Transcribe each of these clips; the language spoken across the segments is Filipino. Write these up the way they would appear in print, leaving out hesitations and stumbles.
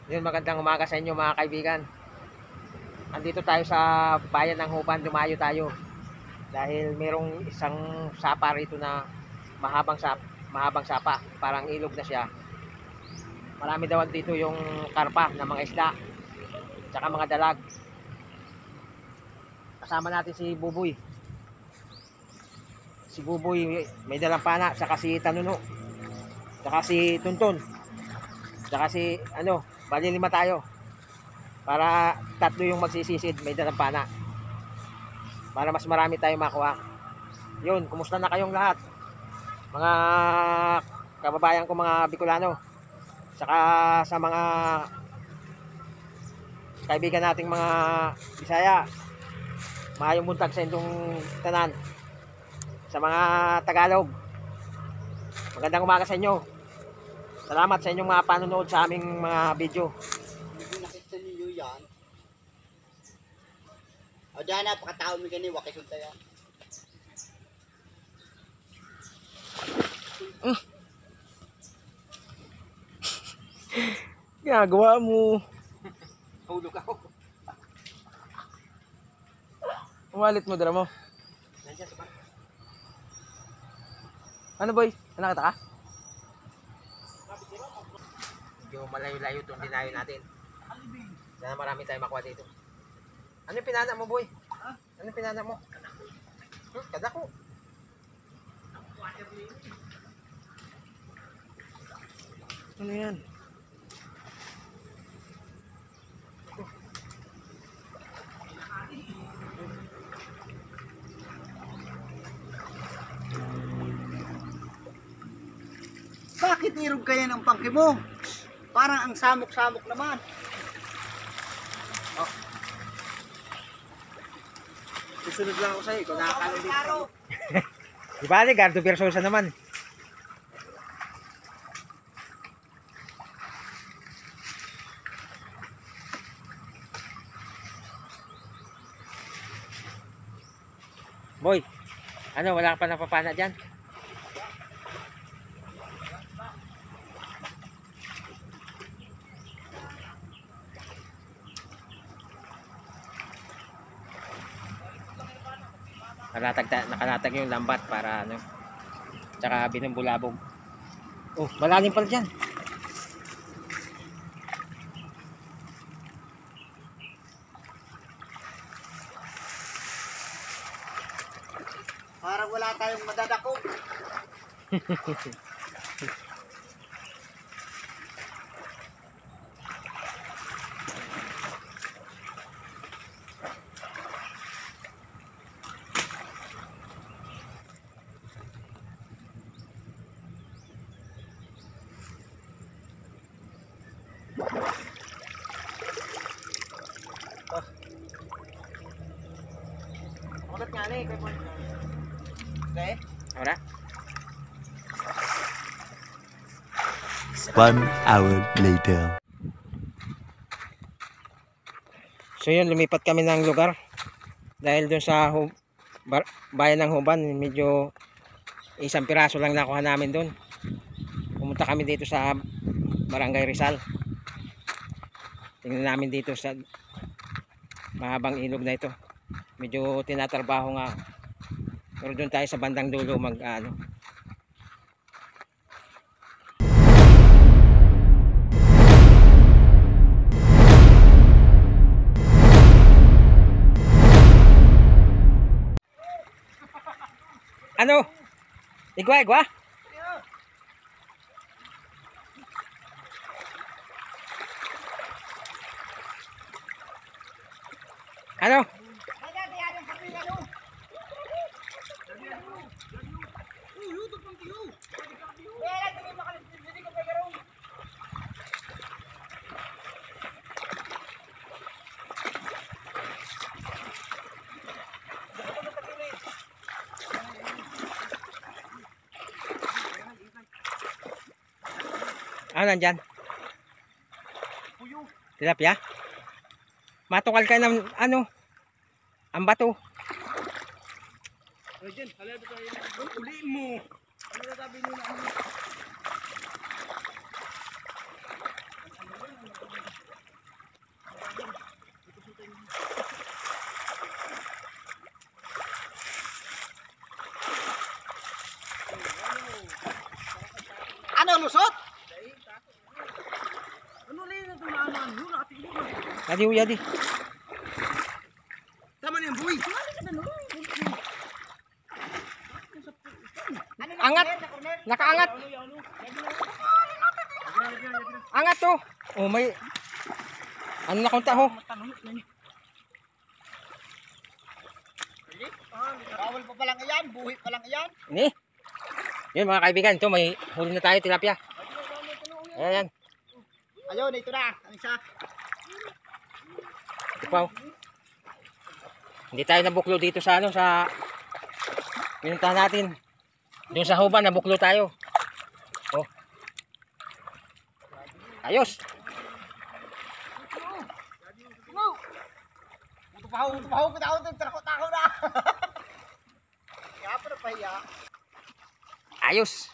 Yun, magandang umaga sa inyo mga kaibigan. Andito tayo sa bayan ng Huban, dumayo tayo. Dahil merong isang sapa rito na mahabang sapa, parang ilog na siya. Marami daw dito yung karpa na mga isda, tsaka mga dalag. Kasama natin si Buboy. Si Buboy may dalang pana, tsaka si Tanuno, tsaka si Tunton, tsaka si bali 5 tayo. Para 3 yung magsisisid, may dalang pana. Para mas marami tayong makuha. Yun, kumusta na kayong lahat? Mga kababayan ko, mga Bicolano. Saka sa mga kaibigan nating mga Bisaya. Maayong buntag sa inyong tanan. Sa mga Tagalog, magandang umaga sa inyo. Salamat sa inyong mga panonood sa aming mga video. Hindi nakita niyo yan. O dyan na, pakatao mo ganyan, wakisunta yan. Ginagawa mo. Hulog ako. Umalit mo, dala mo. Nandiyan sa bangka. Ano boy? Nakita ka? Medyo malayo-layo itong dinayo natin. Sana marami tayong makuha dito. Ano yung pinana mo boy? Ha? Ano yung pinana mo? Kadako. Ano yan? Bakit nirog kaya ng pangke mo? Parang ang samok-samok naman. Oh. Susunod lang ako sa'yo. Ikaw nakakalang dito. Di ba, Gardo Versosa naman. Boy, wala ka pa napapana dyan? Nakalatag yung lambat para tsaka binumbulabog. Oh, malalim pala dyan. Parang wala tayong madadako. Magat nga na eh. Okay? Ahora? 1 hour later. So yun, lumipat kami ng lugar. Dahil dun sa bayan ng Huban, medyo isang piraso lang nakuha namin dun. Pumunta kami dito sa Barangay Rizal. Tingnan namin dito sa mahabang ilog na ito. Medyo tinatrabaho nga. Pero doon tayo sa bandang dulo ano? Igwa? Ano? Ano nandyan? Tilapia? Matukal ka ng ang bato. Diyan, halala tayo. Uli mo. Ano sabi nyo na ano? lusot. Ano lang yung tumaman? Yun, nakatingin mo. Yadi, yadi. Tama na yung buhay. Angat. Nakaangat. Angat to. Oh, may... Ano na kunta ho? Bawal pa palang iyan, buhay pa lang iyan. Ini. Yun mga kaibigan, ito may huli na tayo tilapia. Ayan. Ayun, ito na. Ang isa. Ito pa. Oh. Hindi tayo nabuklo dito sa ano, sa pinuntahan natin. Doon sa Huban, nabuklo tayo. Oh. Ayos. Tupahaw ko tao doon. Tako na. Kaya pa na pahiya. Ayos.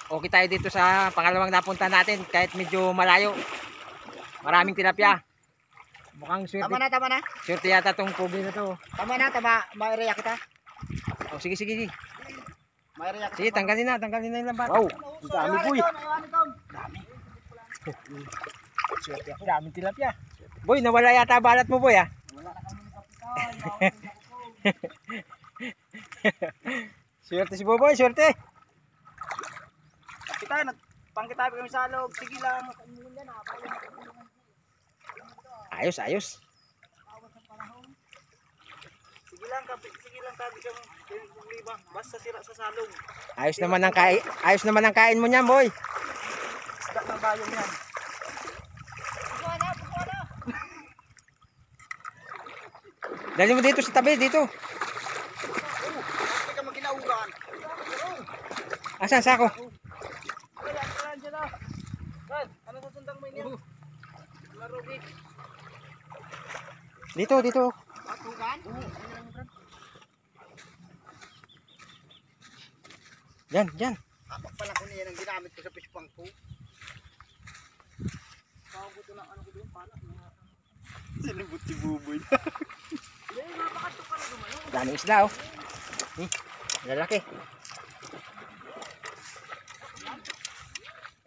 Okay tayo dito sa pangalawang napunta natin kahit medyo malayo. Maraming tilapia. Mukhang swerte. Tama na. Swerte yata tong pogi na to. Tama. Maireya kita. Oh, sige. Maireya kita. Sige, tanggalin na yung lambat. Wow. Dami boy. Dami. Swerte ako. Daming tilapia. Boy, nawala yata balat mo boy ah. Wala na kami kapitan. Swerte si Boboy, swerte. Kapitan, pangkitabi kami sa loob. Sige lang. Ayos. Sige lang tabi kami. Liba. Basta sira sa salong. Ayos naman ang kain mo niyan, boy. Isda ng bayong yan. Dali mo dito sa tabi, dito. Hindi ka maginauran. Asan sako? Diyan na. Ano susundang mo inyo? Marugi. Dito. Matugan? Diyan. Apak pala ko niyan ang ginamit ko sa pispang ko. Pabuto ng ano ko doon pala. Sinibot si Buboy. Daming isda oh. Lalaki.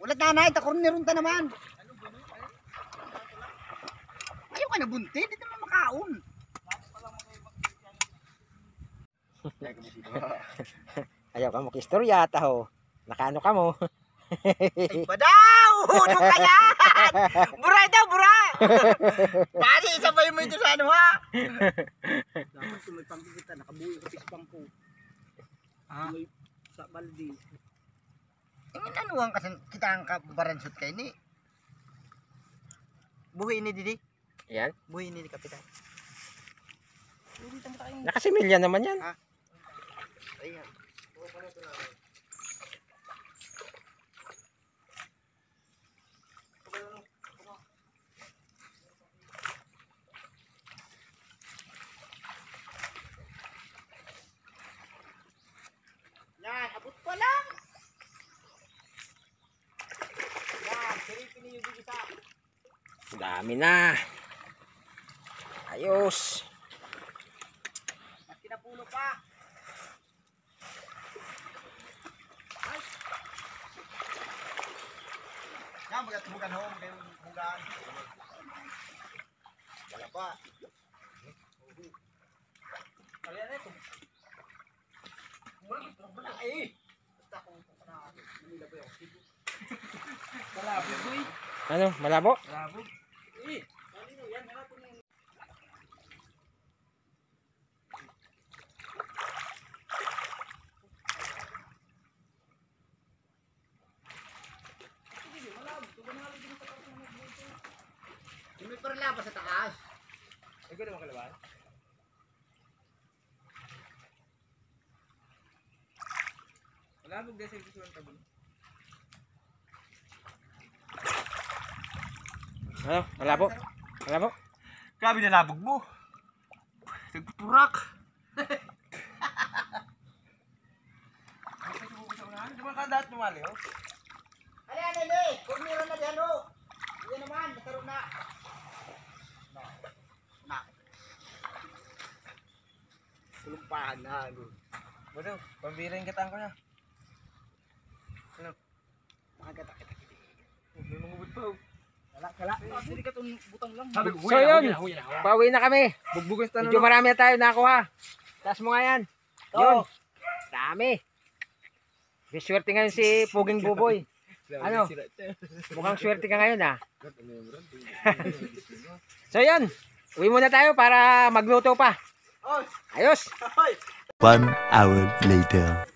Ulat nanay, takon ni Runta naman. Ayaw ka na bunti, dito naman makaon. Ayaw ka mo kistorya ata ho. Nakaano ka mo? Ay ba daw? Ano kaya? Buray daw, buray! Pari, sabay mo ito sa ano ha? Dapat kung may pangkikita, nakabuhi ka pispang ko. May sa baldi. Ingin ano ang kasi kita ang kabaransot kayo ni? Buhi ini didi? Yan. Buhi ini kapitan. Nakasimilya naman yan. Ayan. Yan, abot pa lang. Yan, siripin niyo yung isa. Dami na. Ayos. At kinapulo pa. Yan, magatubugan home kayo bugan. Wala pa. Kaya na ito. Wala eh. Basta kung manila ba yung sibo. Malabo boy. Ano? Malabo? Malabo. Eh, kanino yan? Hanapin mo yan. May parala pa sa taas. Ay, gano'n makalaban? Malabog din sa isusuan tabi. Ano? Malabo? Malabo? Grabe na labog mo. Nagputurak. Di ba ka dapat tumali oh? Ayan, Nene! Huwag meron na diyan, oh! Yan naman, nakaroon na. Na. Tulumpahan na, ano. Bodo, pambirin kita ko na. Ano? Kala, hindi ka itong butang lang. So yun, pauwi na kami. Bugbugan sa Medyo marami na tayo nakuha. Taas mo nga yan. Yun. Dami. May swerte ngayon si Puging Buboy. Ano? Mukhang swerte ka ngayon ah. So yun. Uwi muna tayo para magluto pa. Ayos. 1 hour later.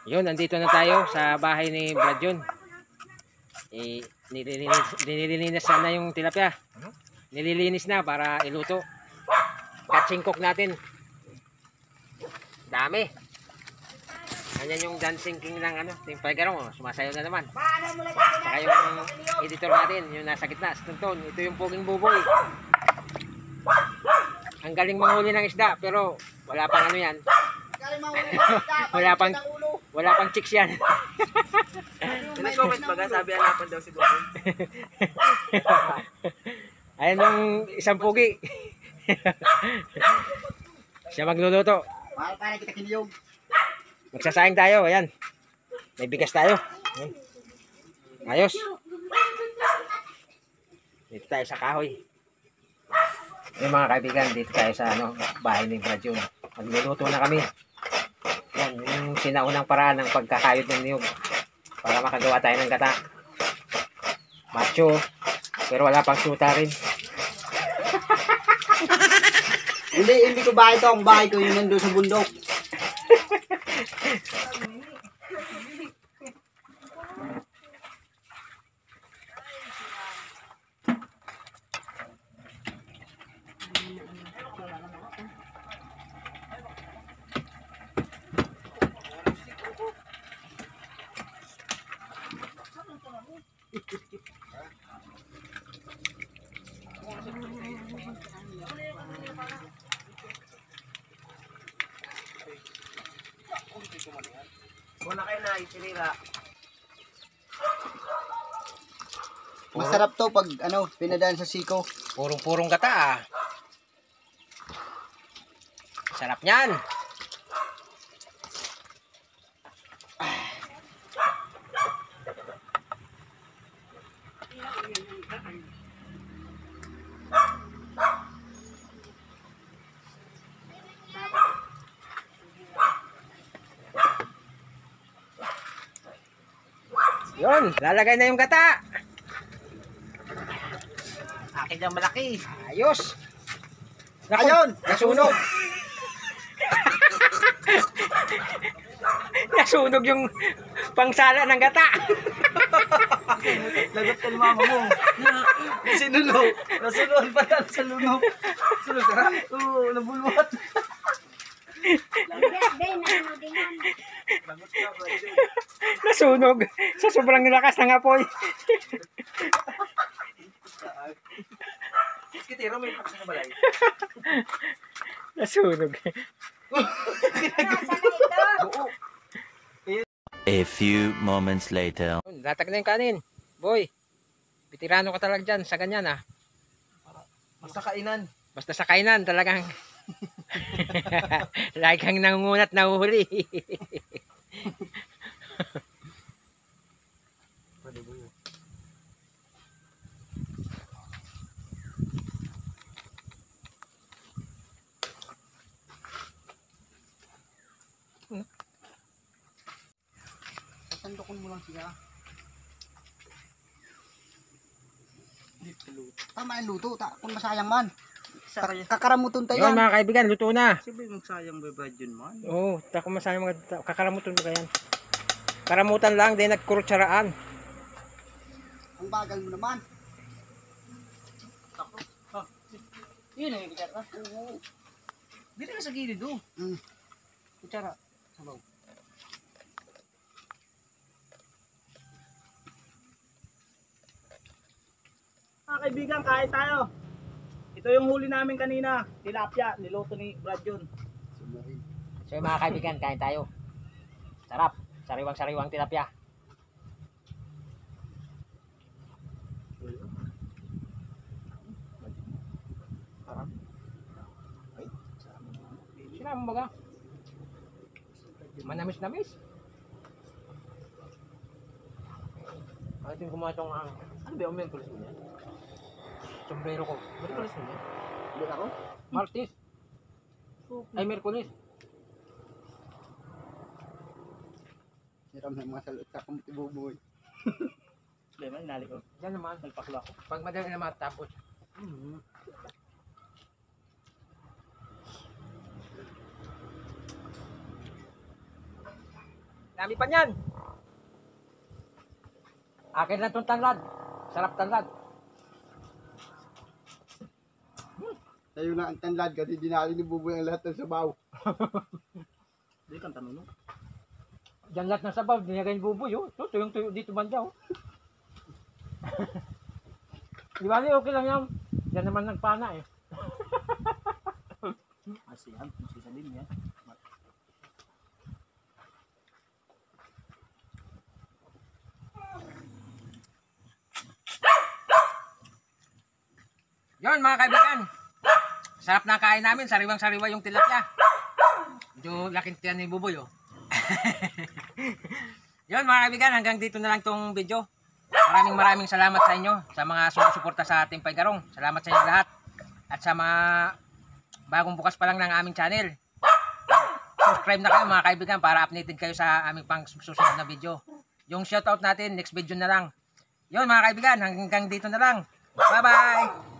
Yun, nandito na tayo sa bahay ni Brad Jun. Nililinis na yung tilapia. Nililinis na para iluto. Catching cook natin. Dami. Ganyan yung dancing king ng ano, Team Pagaro. Sumasayaw na naman. Saka yung editor natin, yung nasa gitna, si Tonton. Ito yung Puging Buboy. Ang galing manghuli ng isda, pero wala pang ano yan. Wala pang chicks yan. Comment baga, sabi alapan daw si Buboy. Ayan yung isang pugi. Siya magluluto. Para kita kiniyog. Magsasayang tayo, ayan. May bigas tayo. Ayan. Ayos. Dito tayo sa kahoy. Yung mga kaibigan, dito tayo sa ano, bahay ni Brad Jun. Magluluto na kami. Yan, yung sinaunang paraan ng pagkakayod ng niyog. Para makagawa tayo ng gata. Macho. Pero wala pang syuta rin. Hindi ko bahay to. Ang bahay ko yung nandun sa bundok. Wala kayo na isinira. Masarap to pag ano, pinadaan sa siko. Purong-purong gata ah. Sarap niyan. Yun, lalagay na yung gata. Akin yung malaki. Ayos. Naku, Ayun, nasunog. Nasunog yung pangsala ng gata. Lagot ka mama mo. Sinulo. Nasunod pa lang sa lunok. Sunod ka? Oo, nabulwat. Nasunog sa sobrang lakas ng apoy. Kitiro may paksa sa balay. Nasunog. A few moments later. Latag na yung kanin. Boy, bitirano ka talaga dyan sa ganyan ah. Basta kainan. Basta sa kainan talagang lagi kang nangungunat na uhuli. Sandokon mo lang siya. Tama yung luto. Kung masayang man. Kakaramuton tayo. Yun mga kaibigan, luto na. Siyempre magsayang ba Brad Jun man? Oo, tako masaya mga kakaramutan ba yan? Karamutan lang, din nagkurutsaraan. Ang bagal mo naman. Yun ang kutsara. Oo. Dito na sa gilid do. Kutsara. Sabaw. Mga kaibigan, kain tayo. Ito yung huli namin kanina. Tilapia, niluto ni Brad Jun. So yung mga kaibigan, kain tayo. Sarap, sariwang-sariwang tilapia. Sinama mo ba? Manamis-namis. Bakit yung gumawa itong ano ba yung Merkulis mo yan? Sombrero ko. Merkulis mo yan? Hindi ako. Martis. Ay, Merkulis. Hiram na mga salot sa kong tibuboy. Hindi man, inali ko. Yan naman. Nagpaklo ako. Pag madali na matapos. Dami pa niyan. Akin lang itong tanlad. Sarap tanlad. Tayo na ang tanlad kasi dinali ni Buboy ang lahat ng sabaw. Hindi kang tanong. Diyan lahat ng sabaw, dinagay ni Buboy. Oh. So, tuyong tuyo dito banda. Oh. Di ba, okay lang yan. Diyan naman nagpana eh. Asihan, masisa din yan. Yun mga kaibigan. Sarap na kain namin. Sariwang-sariwa yung tilapia. Medyo laking tiyan ni Buboy oh. Yun mga kaibigan. Hanggang dito na lang tong video. Maraming salamat sa inyo. Sa mga sumusuporta sa ating Paygarong. Salamat sa inyo lahat. At sa mga bagong bukas pa lang ng aming channel. Subscribe na kayo mga kaibigan para updated kayo sa aming pang susunod na video. Yung shoutout natin next video na lang. Yun mga kaibigan. Hanggang dito na lang. Bye bye.